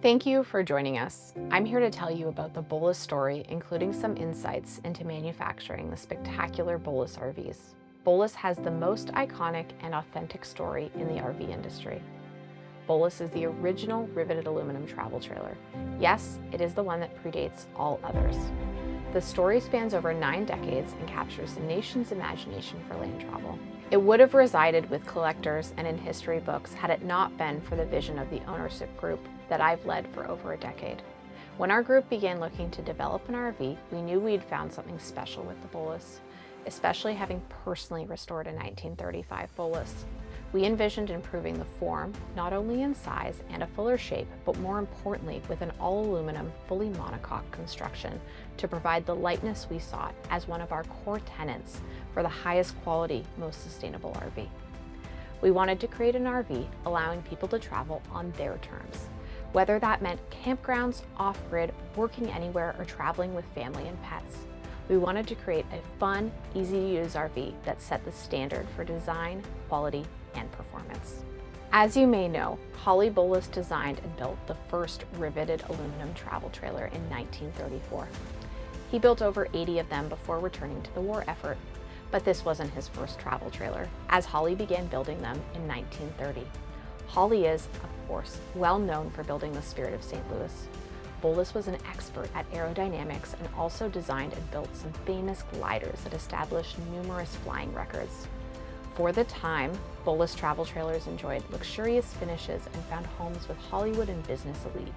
Thank you for joining us. I'm here to tell you about the Bowlus story, including some insights into manufacturing the spectacular Bowlus RVs. Bowlus has the most iconic and authentic story in the RV industry. Bowlus is the original riveted aluminum travel trailer. Yes, it is the one that predates all others. The story spans over 9 decades and captures the nation's imagination for land travel. It would have resided with collectors and in history books had it not been for the vision of the ownership group that I've led for over a decade. When our group began looking to develop an RV, we knew we'd found something special with the Bowlus, especially having personally restored a 1935 Bowlus. We envisioned improving the form, not only in size and a fuller shape, but more importantly with an all-aluminum, fully monocoque construction to provide the lightness we sought as one of our core tenets for the highest quality, most sustainable RV. We wanted to create an RV allowing people to travel on their terms, whether that meant campgrounds, off-grid, working anywhere, or traveling with family and pets. We wanted to create a fun, easy-to-use RV that set the standard for design, quality, and performance. As you may know, Holly Bowlus designed and built the first riveted aluminum travel trailer in 1934. He built over 80 of them before returning to the war effort, but this wasn't his first travel trailer, as Holly began building them in 1930. Holly is, of course, well known for building the Spirit of St. Louis. Bowlus was an expert at aerodynamics and also designed and built some famous gliders that established numerous flying records. For the time, Bowlus travel trailers enjoyed luxurious finishes and found homes with Hollywood and business elite.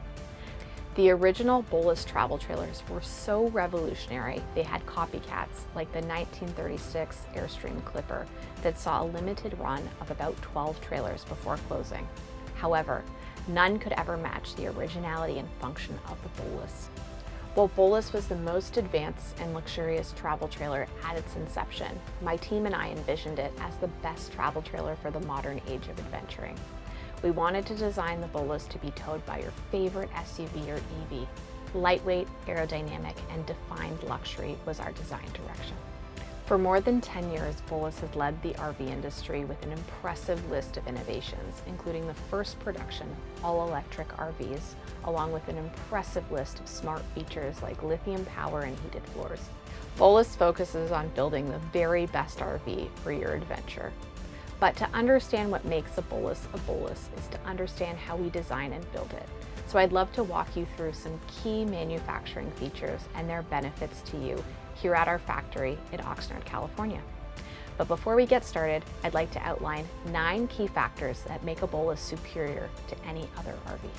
The original Bowlus travel trailers were so revolutionary, they had copycats like the 1936 Airstream Clipper that saw a limited run of about 12 trailers before closing. However, none could ever match the originality and function of the Bowlus. While Bowlus was the most advanced and luxurious travel trailer at its inception, my team and I envisioned it as the best travel trailer for the modern age of adventuring. We wanted to design the Bowlus to be towed by your favorite SUV or EV. Lightweight, aerodynamic, and defined luxury was our design direction. For more than 10 years, Bowlus has led the RV industry with an impressive list of innovations, including the first production all-electric RVs, along with an impressive list of smart features like lithium power and heated floors. Bowlus focuses on building the very best RV for your adventure. But to understand what makes a Bowlus is to understand how we design and build it. So I'd love to walk you through some key manufacturing features and their benefits to you here at our factory in Oxnard, California. But before we get started, I'd like to outline 9 key factors that make a Bowlus superior to any other RV.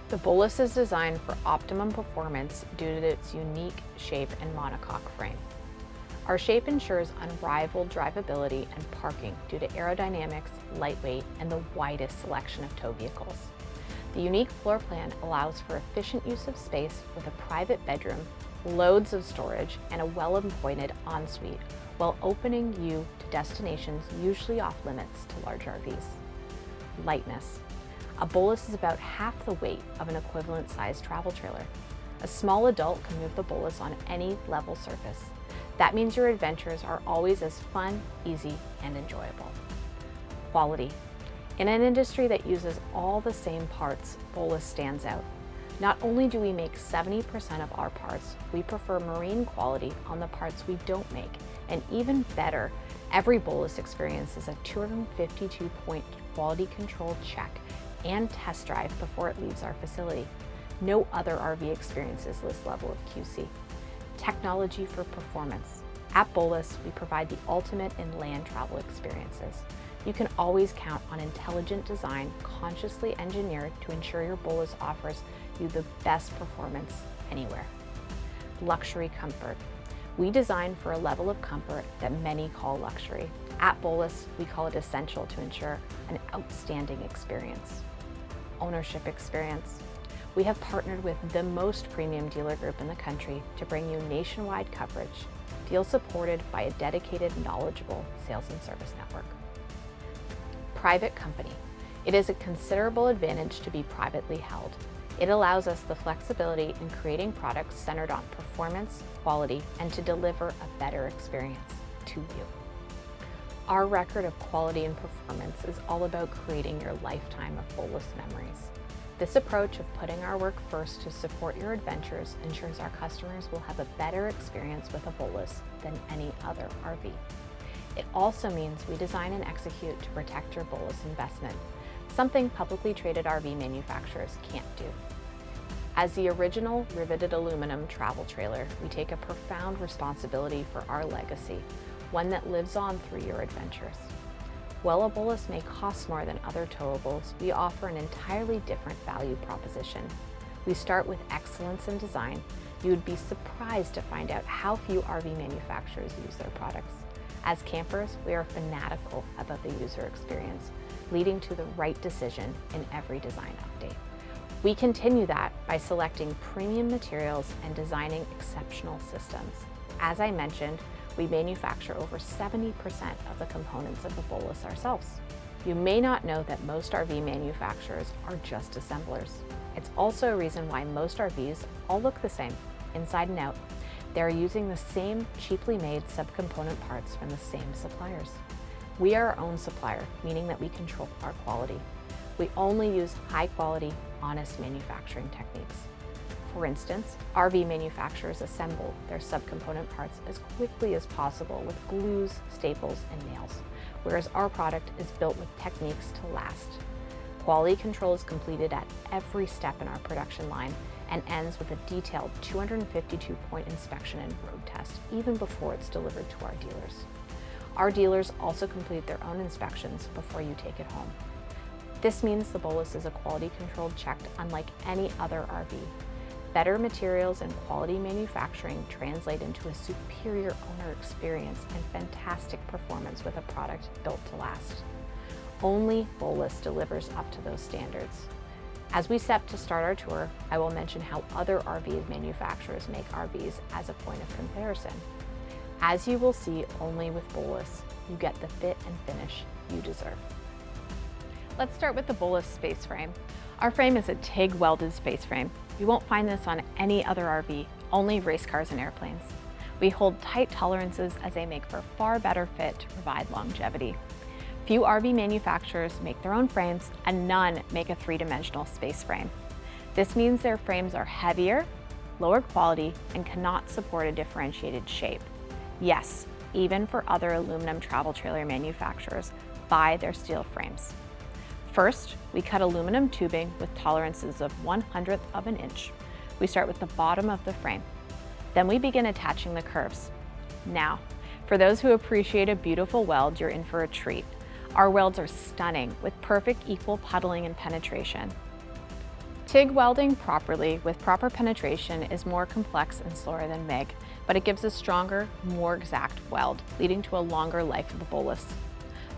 The Bowlus is designed for optimum performance due to its unique shape and monocoque frame. Our shape ensures unrivaled drivability and parking due to aerodynamics, lightweight, and the widest selection of tow vehicles. The unique floor plan allows for efficient use of space with a private bedroom, loads of storage, and a well-appointed ensuite, while opening you to destinations usually off limits to large RVs. Lightness. A Bowlus is about half the weight of an equivalent sized travel trailer. A small adult can move the Bowlus on any level surface. That means your adventures are always as fun, easy, and enjoyable. Quality. In an industry that uses all the same parts, Bowlus stands out. Not only do we make 70% of our parts, we prefer marine quality on the parts we don't make. And even better, every Bowlus experience is a 252-point quality control check and test drive before it leaves our facility. No other RV experiences this level of QC. Technology for performance. At Bowlus, we provide the ultimate in land travel experiences. You can always count on intelligent design, consciously engineered to ensure your Bowlus offers you the best performance anywhere. Luxury comfort. We design for a level of comfort that many call luxury. At Bowlus, we call it essential to ensure an outstanding experience. Ownership experience. We have partnered with the most premium dealer group in the country to bring you nationwide coverage. Feel supported by a dedicated, knowledgeable sales and service network. Private company. It is a considerable advantage to be privately held. It allows us the flexibility in creating products centered on performance, quality, and to deliver a better experience to you. Our record of quality and performance is all about creating your lifetime of Bowlus memories. This approach of putting our work first to support your adventures ensures our customers will have a better experience with a Bowlus than any other RV. It also means we design and execute to protect your Bowlus investment, something publicly traded RV manufacturers can't do. As the original riveted aluminum travel trailer, we take a profound responsibility for our legacy, one that lives on through your adventures. While a Bowlus may cost more than other towables, we offer an entirely different value proposition. We start with excellence in design. You would be surprised to find out how few RV manufacturers use their products. As campers, we are fanatical about the user experience, leading to the right decision in every design update. We continue that by selecting premium materials and designing exceptional systems. As I mentioned, we manufacture over 70% of the components of the Bowlus ourselves. You may not know that most RV manufacturers are just assemblers. It's also a reason why most RVs all look the same, inside and out. They're using the same cheaply made subcomponent parts from the same suppliers. We are our own supplier, meaning that we control our quality. We only use high quality, honest manufacturing techniques. For instance, RV manufacturers assemble their subcomponent parts as quickly as possible with glues, staples, and nails, whereas our product is built with techniques to last. Quality control is completed at every step in our production line and ends with a detailed 252-point inspection and road test, even before it's delivered to our dealers. Our dealers also complete their own inspections before you take it home. This means the Bowlus is a quality controlled checked unlike any other RV. Better materials and quality manufacturing translate into a superior owner experience and fantastic performance with a product built to last. Only Bowlus delivers up to those standards. As we set to start our tour, I will mention how other RV manufacturers make RVs as a point of comparison. As you will see only with Bowlus, you get the fit and finish you deserve. Let's start with the Bowlus space frame. Our frame is a TIG welded space frame. You won't find this on any other RV, only race cars and airplanes. We hold tight tolerances as they make for far better fit to provide longevity. Few RV manufacturers make their own frames and none make a three-dimensional space frame. This means their frames are heavier, lower quality, and cannot support a differentiated shape. Yes, even for other aluminum travel trailer manufacturers buy their steel frames. First, we cut aluminum tubing with tolerances of 1/100th of an inch. We start with the bottom of the frame. Then we begin attaching the curves. Now, for those who appreciate a beautiful weld, you're in for a treat. Our welds are stunning with perfect equal puddling and penetration. TIG welding properly with proper penetration is more complex and slower than MIG, but it gives a stronger, more exact weld, leading to a longer life of the Bowlus.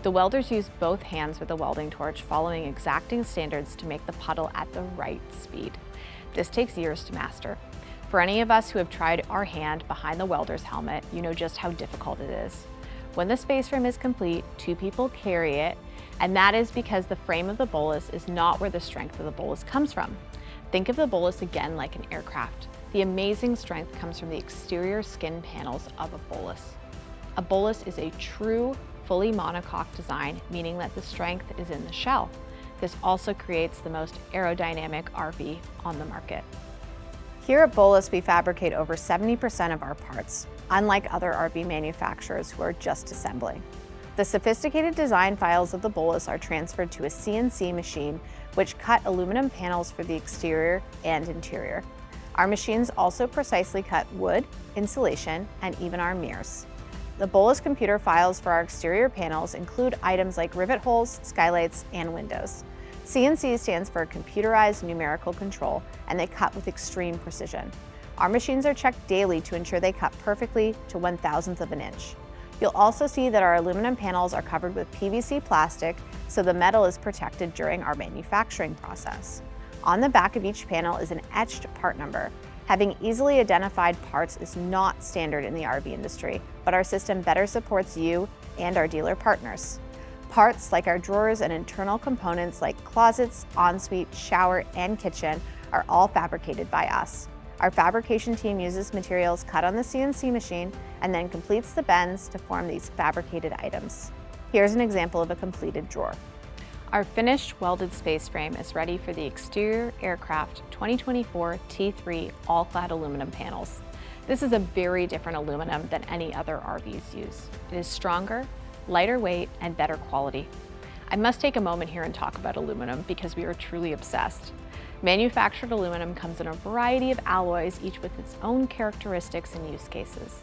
The welders use both hands with a welding torch, following exacting standards to make the puddle at the right speed. This takes years to master. For any of us who have tried our hand behind the welder's helmet, you know just how difficult it is. When the space frame is complete, two people carry it, and that is because the frame of the Bowlus is not where the strength of the Bowlus comes from. Think of the Bowlus again like an aircraft. The amazing strength comes from the exterior skin panels of a Bowlus. A Bowlus is a true fully monocoque design, meaning that the strength is in the shell. This also creates the most aerodynamic RV on the market. Here at Bowlus, we fabricate over 70% of our parts, unlike other RV manufacturers who are just assembling. The sophisticated design files of the Bowlus are transferred to a CNC machine, which cut aluminum panels for the exterior and interior. Our machines also precisely cut wood, insulation, and even our mirrors. The Bowlus computer files for our exterior panels include items like rivet holes, skylights, and windows. CNC stands for computerized numerical control, and they cut with extreme precision. Our machines are checked daily to ensure they cut perfectly to 1/1000th of an inch. You'll also see that our aluminum panels are covered with PVC plastic, so the metal is protected during our manufacturing process. On the back of each panel is an etched part number. Having easily identified parts is not standard in the RV industry, but our system better supports you and our dealer partners. Parts like our drawers and internal components like closets, ensuite, shower, and kitchen are all fabricated by us. Our fabrication team uses materials cut on the CNC machine and then completes the bends to form these fabricated items. Here's an example of a completed drawer. Our finished welded space frame is ready for the exterior aircraft 2024 T3 all-clad aluminum panels. This is a very different aluminum than any other RVs use. It is stronger, lighter weight, and better quality. I must take a moment here and talk about aluminum because we are truly obsessed. Manufactured aluminum comes in a variety of alloys, each with its own characteristics and use cases.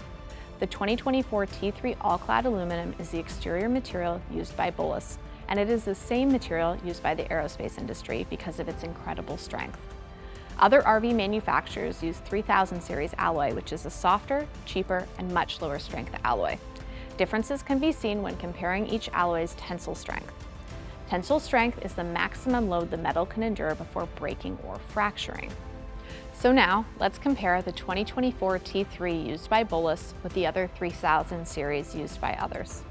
The 2024 T3 all-clad aluminum is the exterior material used by Bowlus, and it is the same material used by the aerospace industry because of its incredible strength. Other RV manufacturers use 3000 series alloy, which is a softer, cheaper, and much lower strength alloy. Differences can be seen when comparing each alloy's tensile strength. Tensile strength is the maximum load the metal can endure before breaking or fracturing. So now, let's compare the 2024 T3 used by Bowlus with the other 3000 series used by others.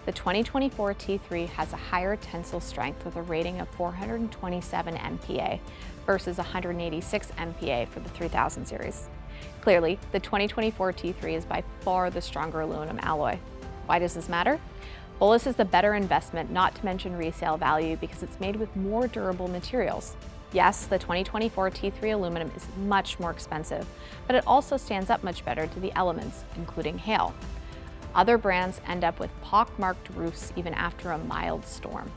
The 2024 T3 has a higher tensile strength with a rating of 427 MPa versus 186 MPa for the 3000 series. Clearly, the 2024 T3 is by far the stronger aluminum alloy. Why does this matter? Bowlus is the better investment, not to mention resale value, because it's made with more durable materials. Yes, the 2024 T3 aluminum is much more expensive, but it also stands up much better to the elements, including hail. Other brands end up with pock-marked roofs even after a mild storm.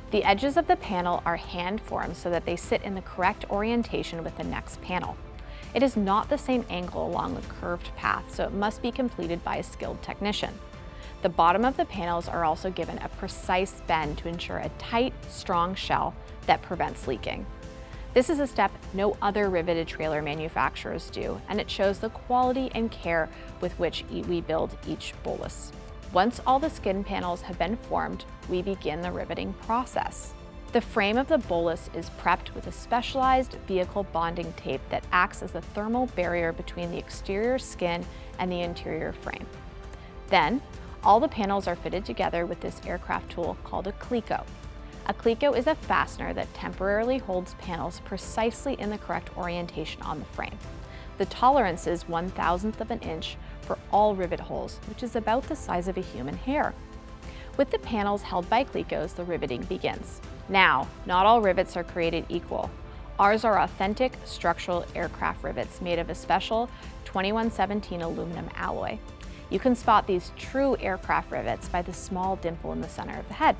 The edges of the panel are hand-formed so that they sit in the correct orientation with the next panel. It is not the same angle along the curved path, so it must be completed by a skilled technician. The bottom of the panels are also given a precise bend to ensure a tight, strong shell that prevents leaking. This is a step no other riveted trailer manufacturers do, and it shows the quality and care with which we build each Bowlus. Once all the skin panels have been formed, we begin the riveting process. The frame of the Bowlus is prepped with a specialized vehicle bonding tape that acts as a thermal barrier between the exterior skin and the interior frame. Then, all the panels are fitted together with this aircraft tool called a cleco. A cleco is a fastener that temporarily holds panels precisely in the correct orientation on the frame. The tolerance is 1/1000th of an inch for all rivet holes, which is about the size of a human hair. With the panels held by clecos, the riveting begins. Now, not all rivets are created equal. Ours are authentic structural aircraft rivets made of a special 2117 aluminum alloy. You can spot these true aircraft rivets by the small dimple in the center of the head.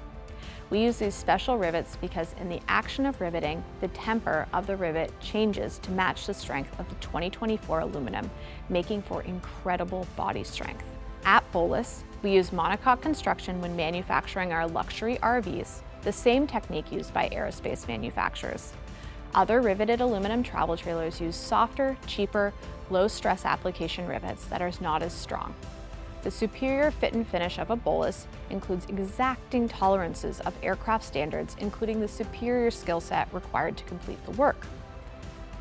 We use these special rivets because in the action of riveting, the temper of the rivet changes to match the strength of the 2024 aluminum, making for incredible body strength. At Bowlus, we use monocoque construction when manufacturing our luxury RVs, the same technique used by aerospace manufacturers. Other riveted aluminum travel trailers use softer, cheaper, low-stress application rivets that are not as strong. The superior fit and finish of a Bowlus includes exacting tolerances of aircraft standards, including the superior skill set required to complete the work.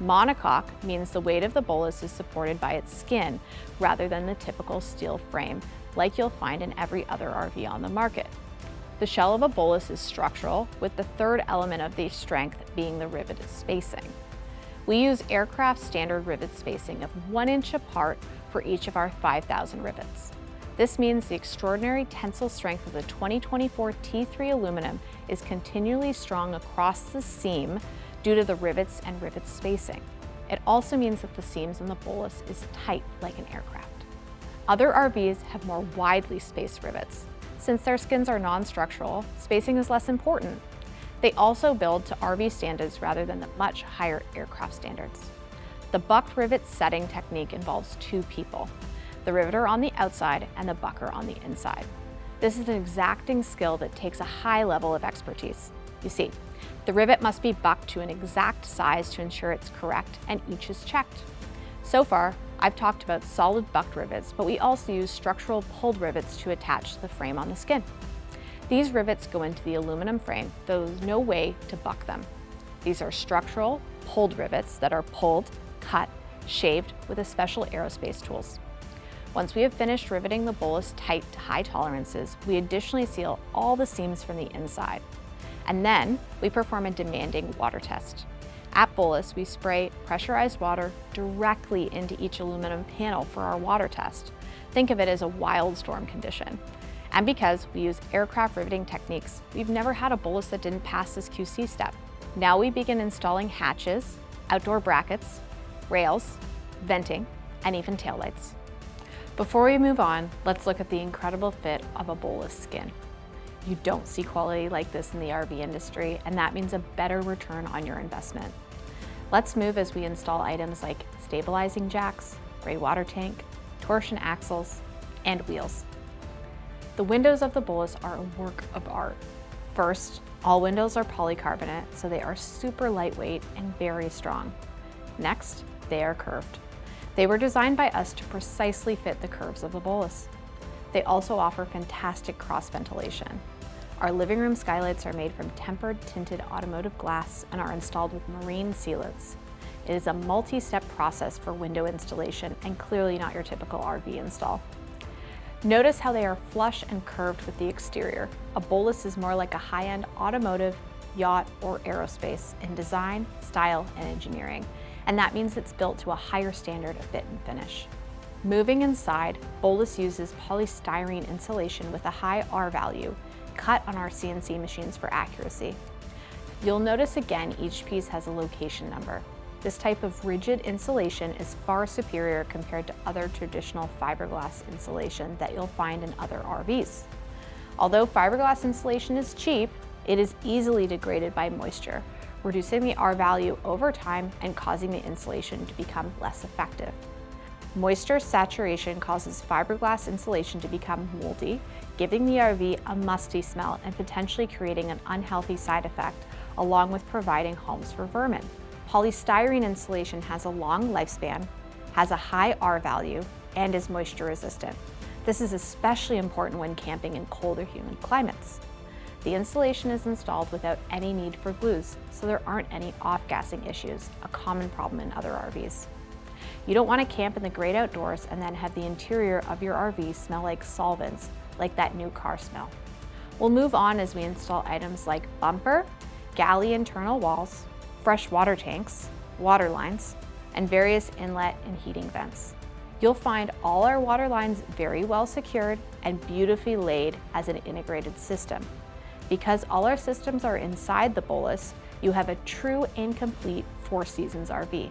Monocoque means the weight of the Bowlus is supported by its skin rather than the typical steel frame, like you'll find in every other RV on the market. The shell of a Bowlus is structural, with the third element of the strength being the riveted spacing. We use aircraft standard rivet spacing of 1 inch apart for each of our 5,000 rivets. This means the extraordinary tensile strength of the 2024 T3 aluminum is continually strong across the seam due to the rivets and rivet spacing. It also means that the seams in the Bowlus is tight like an aircraft. Other RVs have more widely spaced rivets. Since their skins are non-structural, spacing is less important. They also build to RV standards rather than the much higher aircraft standards. The bucked rivet setting technique involves 2 people. The riveter on the outside and the bucker on the inside. This is an exacting skill that takes a high level of expertise. You see, the rivet must be bucked to an exact size to ensure it's correct, and each is checked. So far, I've talked about solid bucked rivets, but we also use structural pulled rivets to attach the frame on the skin. These rivets go into the aluminum frame, though there's no way to buck them. These are structural pulled rivets that are pulled, cut, shaved with a special aerospace tools. Once we have finished riveting the Bowlus tight to high tolerances, we additionally seal all the seams from the inside. And then we perform a demanding water test. At Bowlus, we spray pressurized water directly into each aluminum panel for our water test. Think of it as a wild storm condition. And because we use aircraft riveting techniques, we've never had a Bowlus that didn't pass this QC step. Now we begin installing hatches, outdoor brackets, rails, venting, and even taillights. Before we move on, let's look at the incredible fit of a Bowlus skin. You don't see quality like this in the RV industry, and that means a better return on your investment. Let's move as we install items like stabilizing jacks, gray water tank, torsion axles, and wheels. The windows of the Bowlus are a work of art. First, all windows are polycarbonate, so they are super lightweight and very strong. Next, they are curved. They were designed by us to precisely fit the curves of the Bowlus. They also offer fantastic cross ventilation. Our living room skylights are made from tempered tinted automotive glass and are installed with marine sealants. It is a multi-step process for window installation and clearly not your typical RV install. Notice how they are flush and curved with the exterior. A Bowlus is more like a high-end automotive, yacht, or aerospace in design, style, and engineering, and that means it's built to a higher standard of fit and finish. Moving inside, Bowlus uses polystyrene insulation with a high R value, cut on our CNC machines for accuracy. You'll notice again each piece has a location number. This type of rigid insulation is far superior compared to other traditional fiberglass insulation that you'll find in other RVs. Although fiberglass insulation is cheap, it is easily degraded by moisture, reducing the R value over time and causing the insulation to become less effective. Moisture saturation causes fiberglass insulation to become moldy, giving the RV a musty smell and potentially creating an unhealthy side effect, along with providing homes for vermin. Polystyrene insulation has a long lifespan, has a high R value, and is moisture resistant. This is especially important when camping in cold or humid climates. The insulation is installed without any need for glues, so there aren't any off-gassing issues, a common problem in other RVs. You don't want to camp in the great outdoors and then have the interior of your RV smell like solvents, like that new car smell. We'll move on as we install items like bumper, galley internal walls, fresh water tanks, water lines, and various inlet and heating vents. You'll find all our water lines very well secured and beautifully laid as an integrated system. Because all our systems are inside the Bowlus, you have a true and complete Four Seasons RV.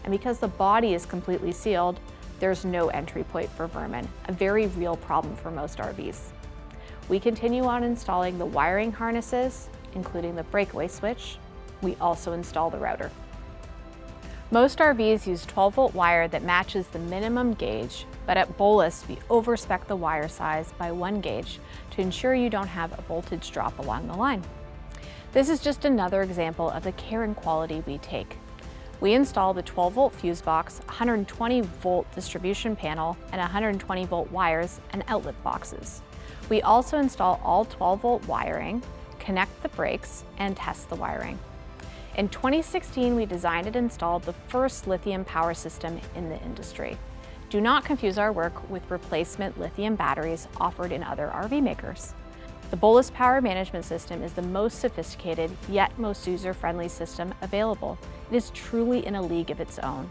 And because the body is completely sealed, there's no entry point for vermin, a very real problem for most RVs. We continue on installing the wiring harnesses, including the breakaway switch. We also install the router. Most RVs use 12-volt wire that matches the minimum gauge, but at Bowlus, we overspec the wire size by 1 gauge to ensure you don't have a voltage drop along the line. This is just another example of the care and quality we take. We install the 12-volt fuse box, 120-volt distribution panel, and 120-volt wires and outlet boxes. We also install all 12-volt wiring, connect the brakes, and test the wiring. In 2016, we designed and installed the first lithium power system in the industry. Do not confuse our work with replacement lithium batteries offered in other RV makers. The Bowlus Power Management System is the most sophisticated, yet most user-friendly system available. It is truly in a league of its own.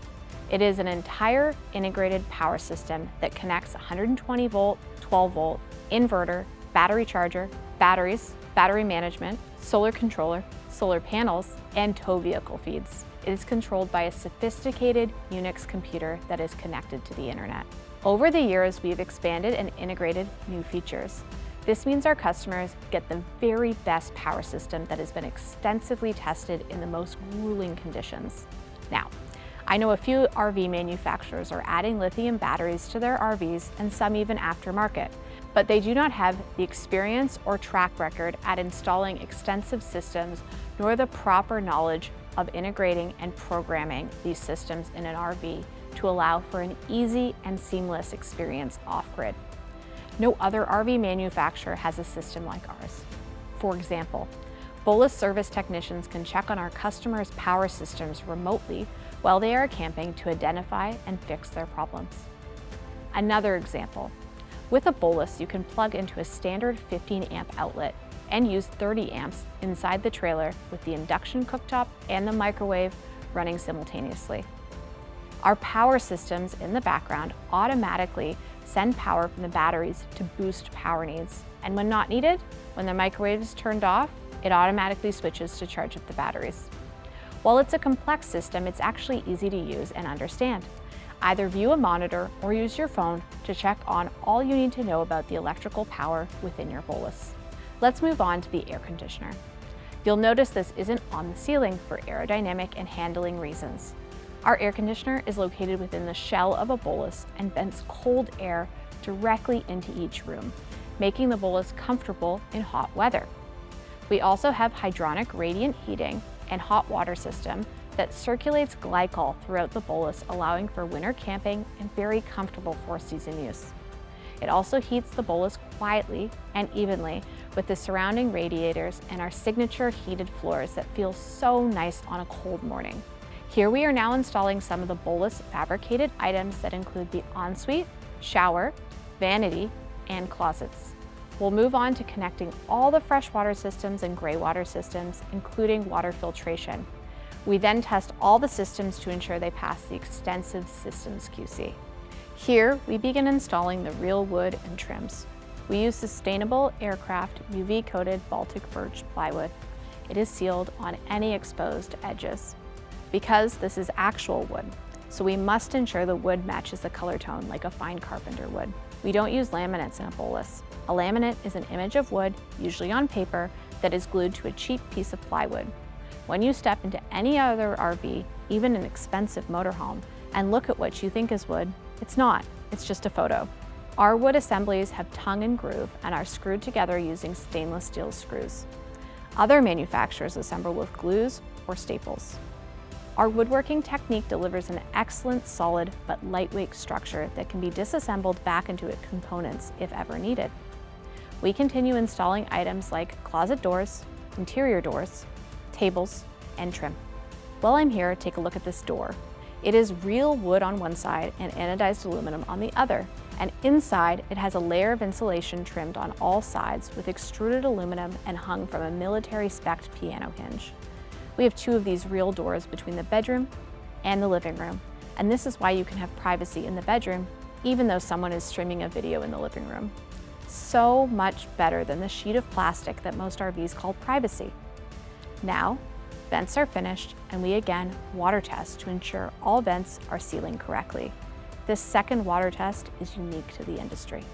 It is an entire integrated power system that connects 120-volt, 12-volt, inverter, battery charger, batteries, battery management, solar controller, solar panels, and tow vehicle feeds. It is controlled by a sophisticated Unix computer that is connected to the internet. Over the years, we've expanded and integrated new features. This means our customers get the very best power system that has been extensively tested in the most grueling conditions. Now, I know a few RV manufacturers are adding lithium batteries to their RVs and some even aftermarket, but they do not have the experience or track record at installing extensive systems, nor the proper knowledge of integrating and programming these systems in an RV to allow for an easy and seamless experience off-grid. No other RV manufacturer has a system like ours. For example, Bowlus service technicians can check on our customers' power systems remotely while they are camping to identify and fix their problems. Another example, with a Bowlus, you can plug into a standard 15 amp outlet and use 30 amps inside the trailer with the induction cooktop and the microwave running simultaneously. Our power systems in the background automatically send power from the batteries to boost power needs, And when not needed, when the microwave is turned off, it automatically switches to charge up the batteries. While it's a complex system, it's actually easy to use and understand. Either view a monitor or use your phone to check on all you need to know about the electrical power within your Bowlus. Let's move on to the air conditioner. You'll notice this isn't on the ceiling for aerodynamic and handling reasons. Our air conditioner is located within the shell of a Bowlus and vents cold air directly into each room, making the Bowlus comfortable in hot weather. We also have hydronic radiant heating and hot water system that circulates glycol throughout the Bowlus, allowing for winter camping and very comfortable four-season use. It also heats the Bowlus quietly and evenly with the surrounding radiators and our signature heated floors that feel so nice on a cold morning. Here we are now installing some of the Bowlus fabricated items that include the ensuite, shower, vanity, and closets. We'll move on to connecting all the freshwater systems and gray water systems, including water filtration. We then test all the systems to ensure they pass the extensive systems QC. Here, we begin installing the real wood and trims. We use sustainable aircraft UV-coated Baltic birch plywood. It is sealed on any exposed edges. Because this is actual wood, so we must ensure the wood matches the color tone like a fine carpenter would. We don't use laminates in a Bowlus. A laminate is an image of wood, usually on paper, that is glued to a cheap piece of plywood. When you step into any other RV, even an expensive motorhome, and look at what you think is wood, it's not, it's just a photo. Our wood assemblies have tongue and groove and are screwed together using stainless steel screws. Other manufacturers assemble with glues or staples. Our woodworking technique delivers an excellent, solid, but lightweight structure that can be disassembled back into its components if ever needed. We continue installing items like closet doors, interior doors, tables, and trim. While I'm here, take a look at this door. It is real wood on one side and anodized aluminum on the other, and inside it has a layer of insulation trimmed on all sides with extruded aluminum and hung from a military-spec'd piano hinge. We have two of these real doors between the bedroom and the living room, and this is why you can have privacy in the bedroom even though someone is streaming a video in the living room. So much better than the sheet of plastic that most RVs call privacy. Now, vents are finished and we again water test to ensure all vents are sealing correctly. This second water test is unique to the industry.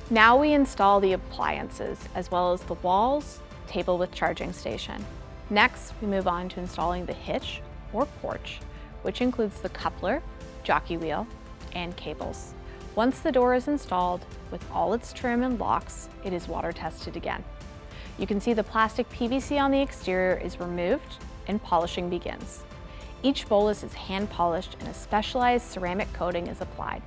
Now we install the appliances as well as the walls, table with charging station. Next, we move on to installing the hitch or porch, which includes the coupler, jockey wheel, and cables. Once the door is installed with all its trim and locks, it is water tested again. You can see the plastic PVC on the exterior is removed and polishing begins. Each Bowlus is hand polished and a specialized ceramic coating is applied.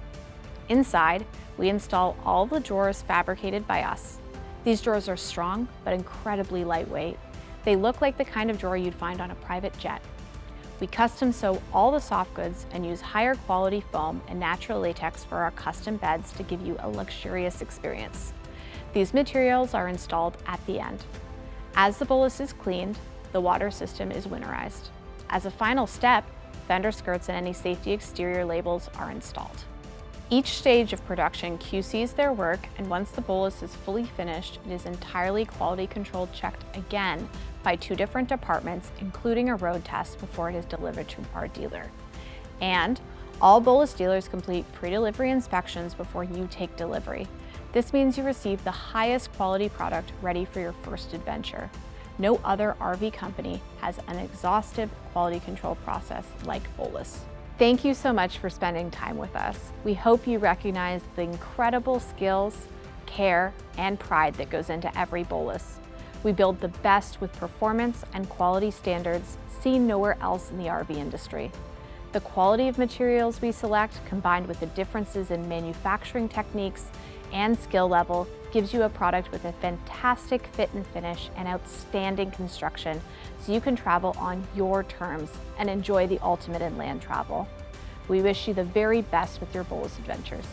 Inside, we install all the drawers fabricated by us. These drawers are strong but incredibly lightweight. They look like the kind of drawer you'd find on a private jet. We custom sew all the soft goods and use higher quality foam and natural latex for our custom beds to give you a luxurious experience. These materials are installed at the end. As the Bowlus is cleaned, the water system is winterized. As a final step, fender skirts and any safety exterior labels are installed. Each stage of production QCs their work, and once the Bowlus is fully finished, it is entirely quality control checked again by two different departments, including a road test before it is delivered to our dealer. And all Bowlus dealers complete pre-delivery inspections before you take delivery. This means you receive the highest quality product ready for your first adventure. No other RV company has an exhaustive quality control process like Bowlus. Thank you so much for spending time with us. We hope you recognize the incredible skills, care, and pride that goes into every Bowlus. We build the best with performance and quality standards seen nowhere else in the RV industry. The quality of materials we select, combined with the differences in manufacturing techniques and skill level, gives you a product with a fantastic fit and finish and outstanding construction, so you can travel on your terms and enjoy the ultimate in land travel. We wish you the very best with your Bowlus adventures.